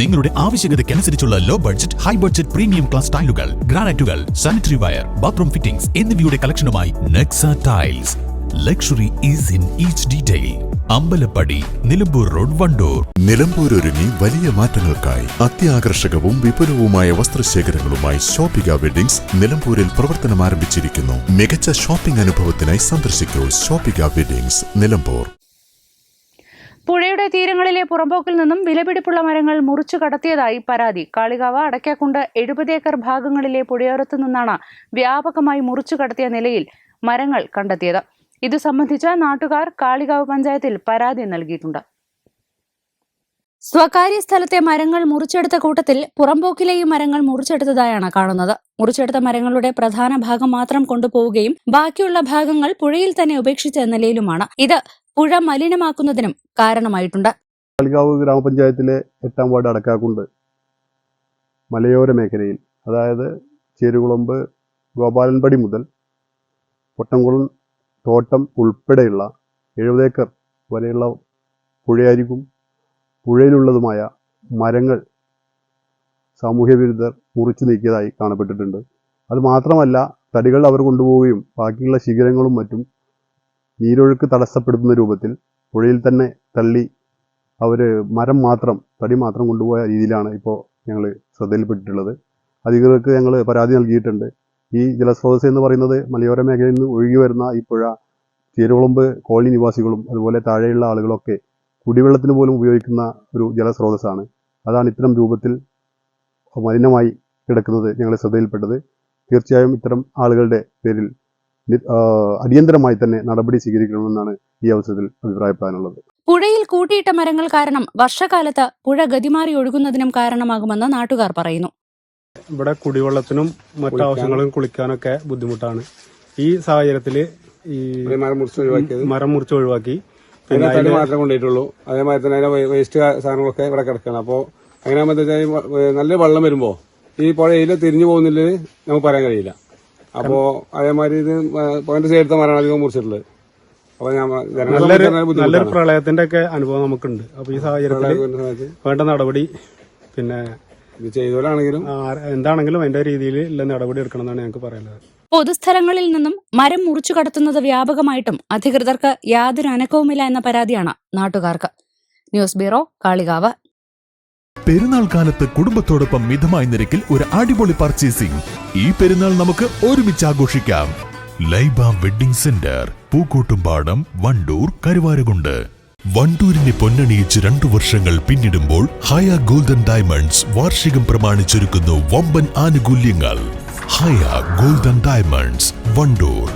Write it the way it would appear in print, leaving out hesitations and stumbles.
നിങ്ങളുടെ ആവശ്യകതയ്ക്കനുസരിച്ചുള്ള low budget, high budget premium class ടൈലുകൾ, ഗ്രാനൈറ്റുകൾ, സാനിറ്ററി വയർ, ബാത്റൂം ഫിറ്റിംഗ്സ് എന്നിവയുടെ കളക്ഷനുമായി Nexa tiles. Luxury is in each detail. Ambalappadi, Nilambur road, Wandoor. Nilambur ഒരുങ്ങി വലിയ മാറ്റങ്ങൾക്കായി അത്യാകർഷകവും വിപുലവുമായ വസ്ത്രശേഖരങ്ങളുമായി ഷോപ്പിക വെഡിങ്സ് നിലമ്പൂരിൽ പ്രവർത്തനം ആരംഭിച്ചിരിക്കുന്നു. മികച്ച ഷോപ്പിംഗ് അനുഭവത്തിനായി സന്ദർശിക്കൂ ഷോപ്പിക വെഡിങ്സ്, നിലമ്പൂർ. പുഴയുടെ തീരങ്ങളിലെ പുറമ്പോക്കിൽ നിന്നും വിലപിടിപ്പുള്ള മരങ്ങൾ മുറിച്ചു കടത്തിയതായി പരാതി. കാളികാവ്, അടയ്ക്കാക്കുണ്ട് 70 ഏക്കർ ഭാഗങ്ങളിലെ പുഴയോരത്തു നിന്നാണ് വ്യാപകമായി മുറിച്ചു കടത്തിയ നിലയിൽ മരങ്ങൾ കണ്ടെത്തിയത്. ഇതു സംബന്ധിച്ച് നാട്ടുകാർ കാളികാവ് പഞ്ചായത്തിൽ പരാതി നൽകിയിട്ടുണ്ട്. സ്വകാര്യ സ്ഥലത്തെ മരങ്ങൾ മുറിച്ചെടുത്ത കൂട്ടത്തിൽ പുറമ്പോക്കിലെയും മരങ്ങൾ മുറിച്ചെടുത്തതായാണ് കാണുന്നത്. മുറിച്ചെടുത്ത മരങ്ങളുടെ പ്രധാന ഭാഗം മാത്രം കൊണ്ടുപോവുകയും ബാക്കിയുള്ള ഭാഗങ്ങൾ പുഴയിൽ തന്നെ ഉപേക്ഷിച്ച നിലയിലുമാണ്. ഇത് പുഴ മലിനമാക്കുന്നതിനും കാരണമായിട്ടുണ്ട്. കാളികാവ് ഗ്രാമപഞ്ചായത്തിലെ 8-ാം വാർഡ് അടക്കാക്കുണ്ട് മലയോര മേഖലയിൽ, അതായത് ചേരുകുളമ്പ്, ഗോപാലൻപടി മുതൽ പൊട്ടംകുളം തോട്ടം ഉൾപ്പെടെയുള്ള 70 ഏക്കർ വരെയുള്ള പുഴയരികും പുഴയിലുള്ളതുമായ മരങ്ങൾ സാമൂഹ്യ വിരുദ്ധർ മുറിച്ചു നീക്കിയതായി കാണപ്പെട്ടിട്ടുണ്ട്. അതുമാത്രമല്ല, തടികൾ അവർ കൊണ്ടുപോവുകയും ബാക്കിയുള്ള ശിഖരങ്ങളും മറ്റും നീരൊഴുക്ക് തടസ്സപ്പെടുത്തുന്ന രൂപത്തിൽ പുഴയിൽ തന്നെ തള്ളി അവർ തടി മാത്രം കൊണ്ടുപോയ രീതിയിലാണ് ഇപ്പോൾ ഞങ്ങൾ ശ്രദ്ധയിൽപ്പെട്ടിട്ടുള്ളത്. അധികൃതർക്ക് ഞങ്ങൾ പരാതി നൽകിയിട്ടുണ്ട്. ഈ ജലസ്രോതസ് എന്ന് പറയുന്നത് മലയോര മേഖലയിൽ നിന്ന് ഒഴുകി വരുന്ന ഈ പുഴ ചേരുകുളമ്പ് കോളനി നിവാസികളും അതുപോലെ താഴെയുള്ള ആളുകളൊക്കെ കുടിവെള്ളത്തിന് പോലും ഉപയോഗിക്കുന്ന ഒരു ജലസ്രോതസ്സാണ്. അതാണ് ഇത്തരം രൂപത്തിൽ മലിനമായി കിടക്കുന്നത് ഞങ്ങളെ ശ്രദ്ധയിൽപ്പെട്ടത്. തീർച്ചയായും ഇത്തരം ആളുകളുടെ പേരിൽ അടിയന്തരമായി തന്നെ നടപടി സ്വീകരിക്കണമെന്നാണ് ഈ അവസരത്തിൽ അഭിപ്രായപ്പെടാനുള്ളത്. പുഴയിൽ കൂട്ടിയിട്ട മരങ്ങൾ കാരണം വർഷകാലത്ത് പുഴ ഗതിമാറി ഒഴുകുന്നതിനും കാരണമാകുമെന്ന് നാട്ടുകാർ പറയുന്നു. ഇവിടെ കുടിവെള്ളത്തിനും മറ്റാവശ്യങ്ങളും കുളിക്കാനൊക്കെ ബുദ്ധിമുട്ടാണ്. ഈ സാഹചര്യത്തില് ഈ മരം മുറിച്ച് ഒഴിവാക്കി തടി മാത്രമേ കൊണ്ടുപോയിട്ടുള്ളൂ. അതേമാതിരി തന്നെ അതിന്റെ വേസ്റ്റ് സാധനങ്ങളൊക്കെ ഇവിടെ കിടക്കണം. അപ്പോൾ അങ്ങനെ ആകുമ്പോൾ നല്ല വെള്ളം വരുമ്പോ ഈ പുഴയിൽ തിരിഞ്ഞു പോകുന്നില്ല നമുക്ക് പറയാൻ കഴിയില്ല. അപ്പോ അതേമാതിരി ഇത് പോയിന്റ് സൈഡത്തെ മരമാണ് അധികം മുറിച്ചിട്ടുള്ളത്. അപ്പൊ നല്ലൊരു പ്രളയത്തിന്റെ ഒക്കെ അനുഭവം നമുക്കുണ്ട്. അപ്പൊ ഈ സാഹചര്യത്തിൽ വേണ്ട നടപടി പിന്നെ ഇത് ചെയ്തവരാണെങ്കിലും എന്താണെങ്കിലും അതിന്റെ രീതിയിൽ ഉള്ള നടപടി എടുക്കണം എന്നാണ് ഞങ്ങൾക്ക് പറയുന്നത്. പൊതുസ്ഥലങ്ങളിൽ നിന്നും മരം മുറിച്ചു കടത്തുന്നത് വ്യാപകമായിട്ടും അധികൃതർക്ക് യാതൊരു അനക്കവുമില്ല എന്ന പരാതിയാണ് നാട്ടുകാർക്ക്. News bureau, Kalikavu. പെരുന്നാൾ കാലത്ത് കുടുംബത്തോടൊപ്പം മിതമായ നിരക്കിൽ ഒരു അടിപൊളി പർച്ചേസിംഗ് ഈ പെരുന്നാൾ നമുക്ക് ഒരുമിച്ച് ആഘോഷിക്കാം. Laiba wedding centre, Pookkottumpadam, Wandoor, Karuvarakundu. വണ്ടൂരിനെ പൊന്നണിയിച്ച് 2 വർഷങ്ങൾ പിന്നിടുമ്പോൾ ഹയ ഗോൾഡൻ ഡയമണ്ട്സ് വാർഷികം പ്രമാണിച്ചൊരുക്കുന്നു വമ്പൻ ആനുകൂല്യങ്ങൾ. ഹയ ഗോൾഡൻ ഡയമണ്ട്സ്, വണ്ടൂർ.